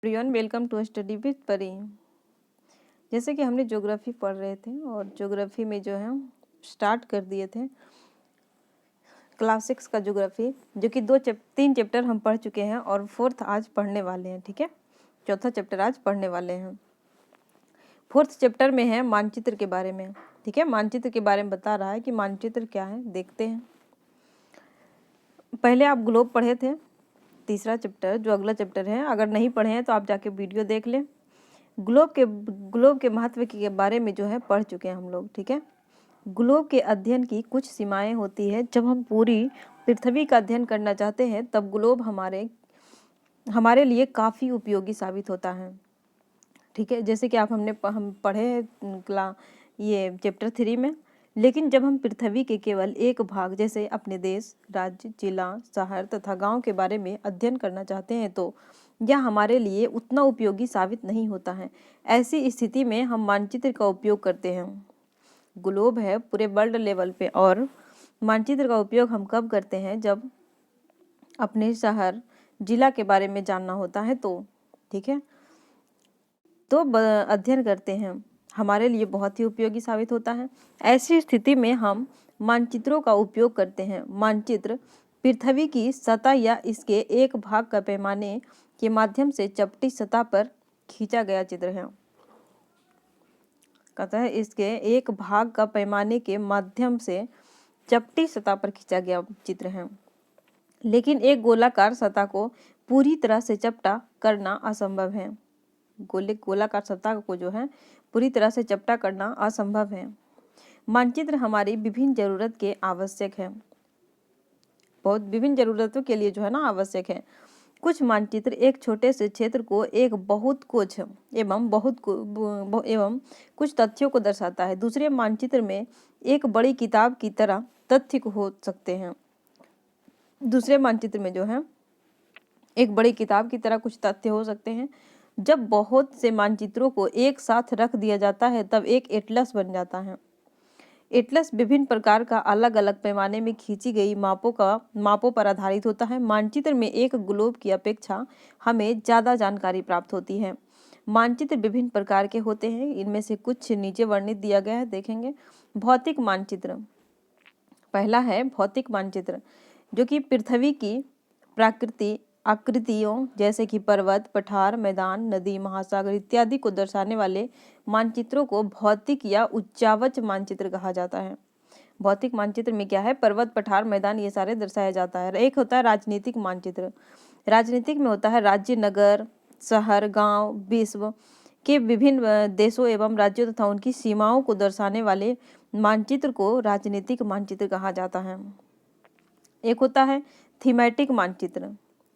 Everyone, welcome to study with Pari. जैसे कि हमने ज्योग्राफी पढ़ रहे थे और ज्योग्राफी में जो है स्टार्ट कर दिए थे क्लास 6 का ज्योग्राफी, जो कि 3 चैप्टर हम पढ़ चुके हैं और 4th आज पढ़ने वाले हैं। ठीक है, चौथा चैप्टर आज पढ़ने वाले हैं। 4th चैप्टर में है मानचित्र के बारे में। ठीक है, मानचित्र के बारे में बता रहा है कि मानचित्र क्या है, देखते हैं। पहले आप ग्लोब पढ़े थे, तीसरा चैप्टर जो अगला चैप्टर है। अगर नहीं पढ़े हैं तो आप जाके वीडियो देख लें। ग्लोब के महत्व के बारे में जो है पढ़ चुके हैं हम लोग। ठीक है, ग्लोब के अध्ययन की कुछ सीमाएं होती है। जब हम पूरी पृथ्वी का अध्ययन करना चाहते हैं तब ग्लोब हमारे लिए काफ़ी उपयोगी साबित होता है। ठीक है, जैसे कि हम पढ़े हैं ये चैप्टर 3 में। लेकिन जब हम पृथ्वी के केवल एक भाग जैसे अपने देश, राज्य, जिला, शहर तथा गांव के बारे में अध्ययन करना चाहते हैं तो यह हमारे लिए उतना उपयोगी साबित नहीं होता है। ऐसी स्थिति में हम मानचित्र का उपयोग करते हैं। ग्लोब है पूरे वर्ल्ड लेवल पे, और मानचित्र का उपयोग हम कब करते हैं? जब अपने शहर, जिला के बारे में जानना होता है तो ठीक है, तो अध्ययन करते हैं। हमारे लिए बहुत ही उपयोगी साबित होता है। ऐसी स्थिति में हम मानचित्रों का उपयोग करते हैं। मानचित्र पृथ्वी की सतह या इसके एक भाग का पैमाने के माध्यम से चपटी सतह पर खींचा गया चित्र है। कहता है इसके एक भाग का पैमाने के माध्यम से चपटी सतह पर खींचा गया चित्र है। लेकिन एक गोलाकार सतह को पूरी तरह से चपटा करना असंभव है। गोलाकार सतह को जो है पूरी तरह से चपटा करना असंभव है। मानचित्र हमारी विभिन्न जरूरत के आवश्यक है, बहुत विभिन्न जरूरतों के लिए जो है ना आवश्यक है। कुछ मानचित्र एक छोटे से क्षेत्र को एक बहुत कुछ एवं कुछ तथ्यों को दर्शाता है। दूसरे मानचित्र में एक बड़ी किताब की तरह तथ्य हो सकते हैं। दूसरे मानचित्र में जो है एक बड़ी किताब की तरह कुछ तथ्य हो सकते हैं। जब बहुत से मानचित्रों को एक साथ रख दिया जाता है तब एक एटलस बन जाता है। एटलस विभिन्न प्रकार का अलग अलग पैमाने में खींची गई मापों पर आधारित होता है। मानचित्र में एक ग्लोब की अपेक्षा हमें ज़्यादा जानकारी प्राप्त होती है। मानचित्र विभिन्न प्रकार के होते हैं, इनमें से कुछ नीचे वर्णित दिया गया है, देखेंगे। भौतिक मानचित्र, पहला है भौतिक मानचित्र, जो कि पृथ्वी की प्राकृतिक आकृतियों जैसे कि पर्वत, पठार, मैदान, नदी, महासागर इत्यादि को दर्शाने वाले मानचित्रों को भौतिक या उच्चावच मानचित्र कहा जाता है। भौतिक मानचित्र में क्या है? पर्वत, पठार, मैदान ये सारे दर्शाया जाता है। एक होता है राजनीतिक मानचित्र। राजनीतिक में होता है राज्य, नगर, शहर, गांव, विश्व के विभिन्न देशों एवं राज्यों तथा उनकी सीमाओं को दर्शाने वाले मानचित्र को राजनीतिक मानचित्र कहा जाता है। एक होता है थीमेटिक मानचित्र।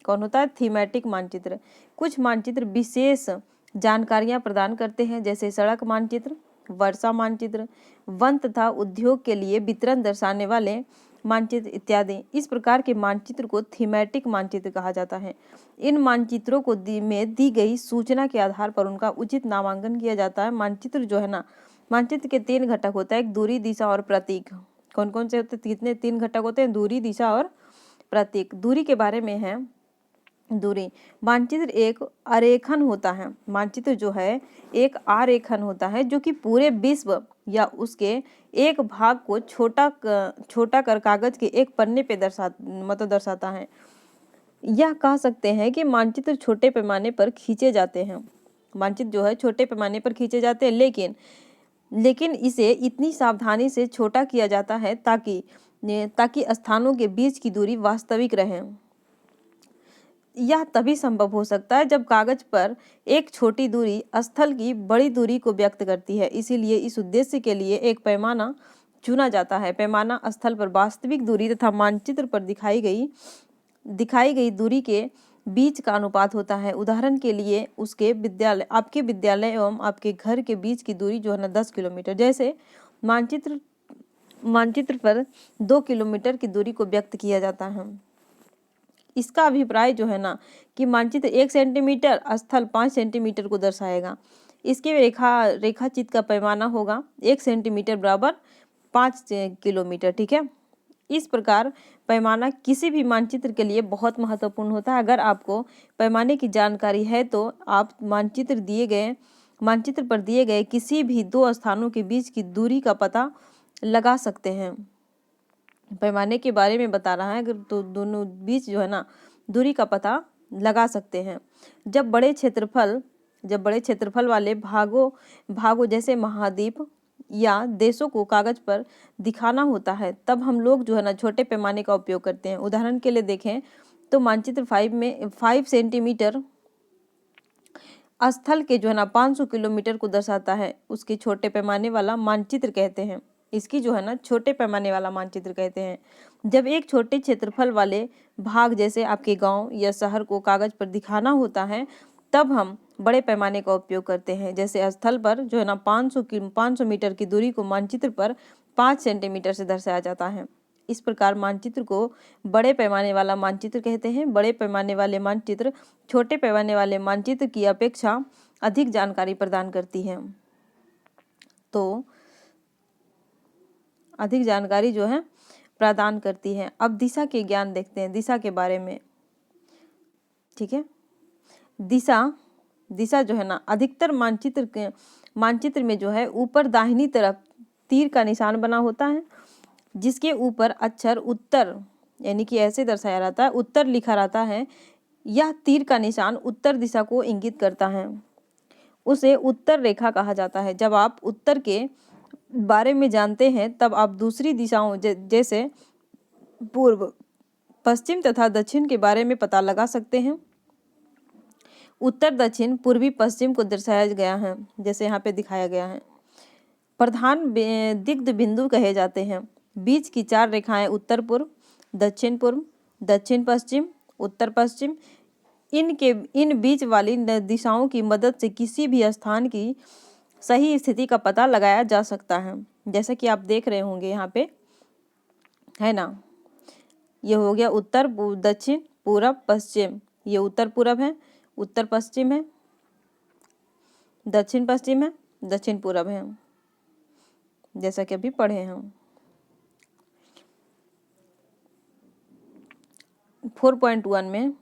कौन होता है? थीमेटिक मानचित्र। कुछ मानचित्र विशेष जानकारियां प्रदान करते हैं, जैसे सड़क मानचित्र, वर्षा मानचित्र, वन तथा उद्योग के लिए वितरण दर्शाने वाले मानचित्र इत्यादि। इस प्रकार के मानचित्र को थीमेटिक मानचित्र कहा जाता है। इन मानचित्रों को में दी गई सूचना के आधार पर उनका उचित नामांकन किया जाता है। मानचित्र जो है ना, मानचित्र के 3 घटक होता है, एक दूरी, दिशा और प्रतीक। कौन कौन से होते हैं? कितने 3 घटक होते हैं? दूरी, दिशा और प्रतीक। दूरी के बारे में है, दूरी मानचित्र एक आरेखन होता है। मानचित्र जो है एक आरेखन होता है जो कि पूरे विश्व या उसके एक भाग को छोटा कर कागज के एक पन्ने पे दर्शाता है। यह कह सकते हैं कि मानचित्र छोटे पैमाने पर खींचे जाते हैं। मानचित्र जो है छोटे पैमाने पर खींचे जाते हैं, लेकिन इसे इतनी सावधानी से छोटा किया जाता है ताकि स्थानों के बीच की दूरी वास्तविक रहे। यह तभी संभव हो सकता है जब कागज पर एक छोटी दूरी स्थल की बड़ी दूरी को व्यक्त करती है। इसीलिए इस उद्देश्य के लिए एक पैमाना चुना जाता है। पैमाना स्थल पर वास्तविक दूरी तथा मानचित्र पर दिखाई गई दूरी के बीच का अनुपात होता है। उदाहरण के लिए आपके विद्यालय एवं आपके घर के बीच की दूरी जो है ना 10 किलोमीटर, जैसे मानचित्र पर 2 किलोमीटर की दूरी को व्यक्त किया जाता है। इसका अभिप्राय जो है ना कि मानचित्र 1 सेंटीमीटर, स्थल 5 सेंटीमीटर को दर्शाएगा। इसके रेखाचित्र का पैमाना होगा 1 सेंटीमीटर बराबर 5 किलोमीटर। ठीक है, इस प्रकार पैमाना किसी भी मानचित्र के लिए बहुत महत्वपूर्ण होता है। अगर आपको पैमाने की जानकारी है तो आप मानचित्र पर दिए गए किसी भी दो स्थानों के बीच की दूरी का पता लगा सकते हैं। पैमाने के बारे में बता रहा है, अगर तो दोनों बीच जो है ना दूरी का पता लगा सकते हैं। जब बड़े क्षेत्रफल वाले भागों जैसे महाद्वीप या देशों को कागज पर दिखाना होता है, तब हम लोग जो है ना छोटे पैमाने का उपयोग करते हैं। उदाहरण के लिए देखें तो मानचित्र 5 सेंटीमीटर स्थल के जो है ना 500 किलोमीटर को दर्शाता है, उसके छोटे पैमाने वाला मानचित्र कहते हैं। इसकी जो है ना छोटे पैमाने वाला मानचित्र कहते हैं। जब एक छोटे क्षेत्रफल वाले भाग जैसे आपके गांव या शहर को कागज पर दिखाना होता है, तब हम बड़े पैमाने का उपयोग करते हैं। जैसे स्थल पर जो है ना 500 मीटर की दूरी को मानचित्र पर 5 सेंटीमीटर से दर्शाया जाता है। इस प्रकार मानचित्र को बड़े पैमाने वाला मानचित्र कहते हैं। बड़े पैमाने वाले मानचित्र छोटे पैमाने वाले मानचित्र की अपेक्षा अधिक जानकारी प्रदान करती है। तो अधिक जानकारी जो है प्रदान करती है। अब दिशा के ज्ञान देखते हैं, दिशा के बारे में। ठीक है, दिशा जो है ना अधिकतर मानचित्र में जो है ऊपर दाहिनी तरफ तीर का निशान बना होता है, जिसके ऊपर अक्षर उत्तर यानी कि ऐसे दर्शाया रहता है, उत्तर लिखा रहता है। यह तीर का निशान उत्तर दिशा को इंगित करता है, उसे उत्तर रेखा कहा जाता है। जब आप उत्तर के बारे में जानते हैं तब आप दूसरी दिशाओं जैसे पूर्व, पश्चिम तथा दक्षिण के बारे में पता लगा सकते हैं। उत्तर, दक्षिण, पूर्वी, पश्चिम को दर्शाया गया है, जैसे यहाँ पे दिखाया गया है। प्रधान दिग्ध बिंदु कहे जाते हैं। बीच की 4 रेखाएं उत्तर पूर्व, दक्षिण पूर्व, दक्षिण पश्चिम, उत्तर पश्चिम, इन बीच वाली दिशाओं की मदद से किसी भी स्थान की सही स्थिति का पता लगाया जा सकता है। जैसा कि आप देख रहे होंगे यहाँ पे है ना, ये हो गया उत्तर, दक्षिण, पूरब, पश्चिम। ये उत्तर पूरब है, उत्तर पश्चिम है, दक्षिण पश्चिम है, दक्षिण पूरब है, जैसा कि अभी पढ़े हैं। 4.1 में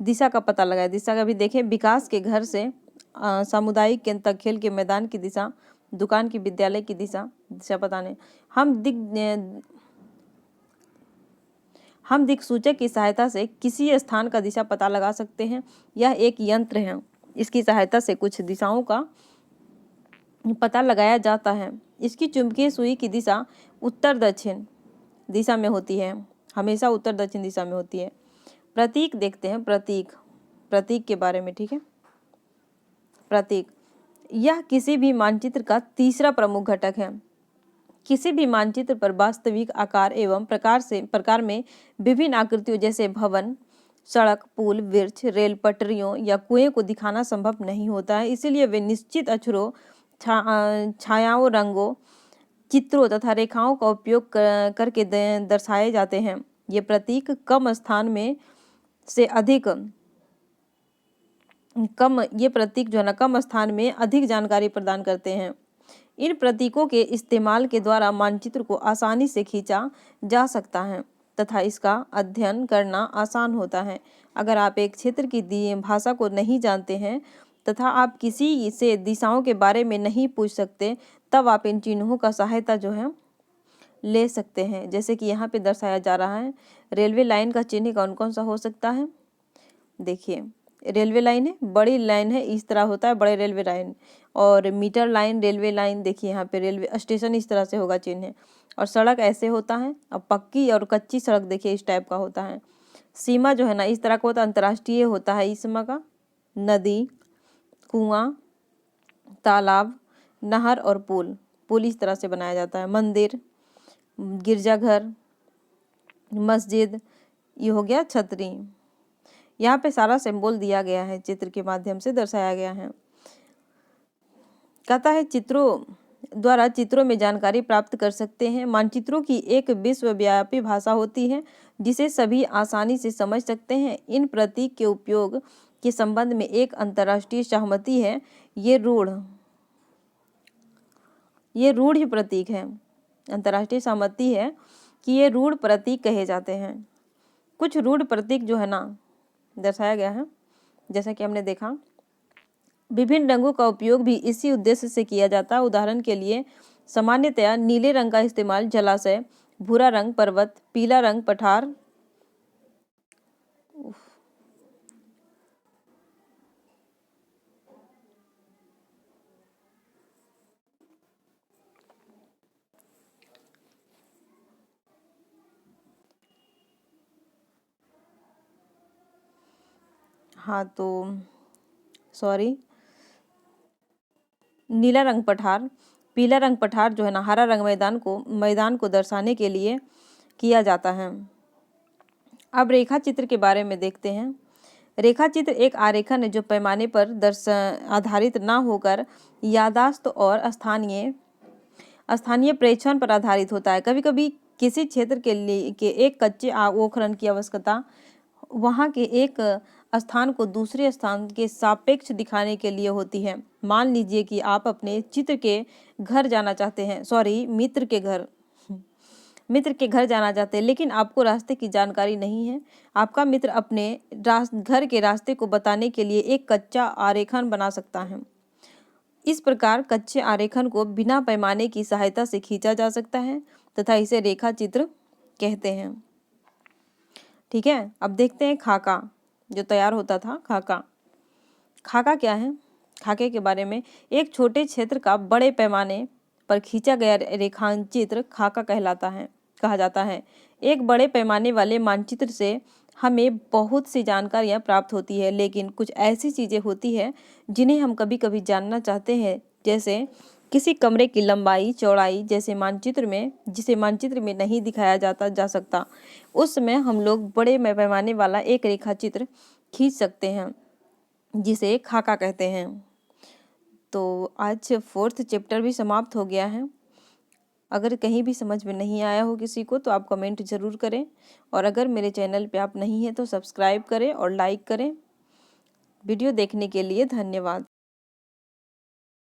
दिशा का पता लगाए। दिशा का भी देखें, विकास के घर से सामुदायिक केंद्र तक, खेल के मैदान की दिशा, दुकान की, विद्यालय की दिशा पता नहीं। हम दिक्सूचक की सहायता से किसी स्थान का दिशा पता लगा सकते हैं। यह एक यंत्र है, इसकी सहायता से कुछ दिशाओं का पता लगाया जाता है। इसकी चुंबकीय सुई की दिशा उत्तर दक्षिण दिशा में होती है, हमेशा उत्तर दक्षिण दिशा में होती है। प्रतीक देखते हैं, प्रतीक के बारे में। ठीक है, प्रतीक यह किसी भी मानचित्र का तीसरा प्रमुख घटक है। किसी भी मानचित्र पर वास्तविक आकार एवं प्रकार में विभिन्न आकृतियों जैसे भवन, सड़क, पुल, वृक्ष, रेल पटरियों या कुएं को दिखाना संभव नहीं होता है। इसीलिए वे निश्चित अक्षरों, छायाओं, रंगों, चित्रों तथा रेखाओं का उपयोग करके दर्शाए जाते हैं। ये प्रतीक कम स्थान में से अधिक अधिक जानकारी प्रदान करते हैं। इन प्रतीकों के इस्तेमाल के द्वारा मानचित्र को आसानी से खींचा जा सकता है तथा इसका अध्ययन करना आसान होता है। अगर आप एक क्षेत्र की भाषा को नहीं जानते हैं तथा आप किसी से दिशाओं के बारे में नहीं पूछ सकते, तब आप इन चिन्हों का सहायता जो है ले सकते हैं। जैसे कि यहाँ पे दर्शाया जा रहा है, रेलवे लाइन का चिन्ह कौन कौन सा हो सकता है। देखिए, रेलवे लाइन है, बड़ी लाइन है, इस तरह होता है बड़े रेलवे लाइन, और मीटर लाइन, रेलवे लाइन। देखिए यहाँ पे रेलवे स्टेशन इस तरह से होगा चिन्ह, और सड़क ऐसे होता है। अब पक्की और कच्ची सड़क देखिए इस टाइप का होता है। सीमा जो है ना इस तरह का होता है, अंतर्राष्ट्रीय होता है इस सीमा का। नदी, कुआं, तालाब, नहर और पुल इस तरह से बनाया जाता है। मंदिर, गिरजाघर, मस्जिद, ये हो गया छतरी। यहाँ पे सारा सिंबल दिया गया है, चित्र के माध्यम से दर्शाया गया है। कहता है चित्रों में जानकारी प्राप्त कर सकते हैं। मानचित्रों की एक विश्वव्यापी भाषा होती है जिसे सभी आसानी से समझ सकते हैं। इन प्रतीक के उपयोग के संबंध में एक अंतर्राष्ट्रीय सहमति है। ये रूढ़ प्रतीक है, अंतर्राष्ट्रीय सहमति है कि ये रूढ़ प्रतीक कहे जाते हैं। कुछ रूढ़ प्रतीक जो है ना दर्शाया गया है, जैसा कि हमने देखा विभिन्न रंगों का उपयोग भी इसी उद्देश्य से किया जाता है। उदाहरण के लिए सामान्यतया नीले रंग का इस्तेमाल जलाशय, भूरा रंग पर्वत, पीला रंग पठार, हाँ तो सॉरी, नीला रंग पठार, पीला रंग पठार जो है ना हरा रंग मैदान को दर्शाने के लिए किया जाता है। अब रेखा चित्र के बारे में देखते हैं। रेखा चित्र एक आरेखन है जो पैमाने पर आधारित न होकर याददाश्त और स्थानीय प्रेक्षण पर आधारित होता है। कभी कभी किसी क्षेत्र के एक कच्चे आरेखन की आवश्यकता वहाँ के एक स्थान को दूसरे स्थान के सापेक्ष दिखाने के लिए होती है। मान लीजिए कि आप अपने मित्र के घर जाना चाहते हैं, लेकिन आपको रास्ते की जानकारी नहीं है। आपका मित्र अपने घर के रास्ते को बताने के लिए एक कच्चा आरेखन बना सकता है। इस प्रकार कच्चे आरेखन को बिना पैमाने की सहायता से खींचा जा सकता है तथा इसे रेखा चित्र कहते हैं। ठीक है, अब देखते हैं खाका जो तैयार होता था। खाका क्या है? खाके के बारे में, एक छोटे क्षेत्र का बड़े पैमाने पर खींचा गया रेखांचित्र खाका कहा जाता है। एक बड़े पैमाने वाले मानचित्र से हमें बहुत सी जानकारियाँ प्राप्त होती है, लेकिन कुछ ऐसी चीज़ें होती है जिन्हें हम कभी कभी जानना चाहते हैं, जैसे किसी कमरे की लंबाई चौड़ाई जिसे मानचित्र में नहीं दिखाया जा सकता। उस समय हम लोग बड़े पैमाने वाला एक रेखाचित्र खींच सकते हैं जिसे खाका कहते हैं। तो आज 4th चैप्टर भी समाप्त हो गया है। अगर कहीं भी समझ में नहीं आया हो किसी को तो आप कमेंट ज़रूर करें, और अगर मेरे चैनल पे आप नहीं हैं तो सब्सक्राइब करें और लाइक करें। वीडियो देखने के लिए धन्यवाद।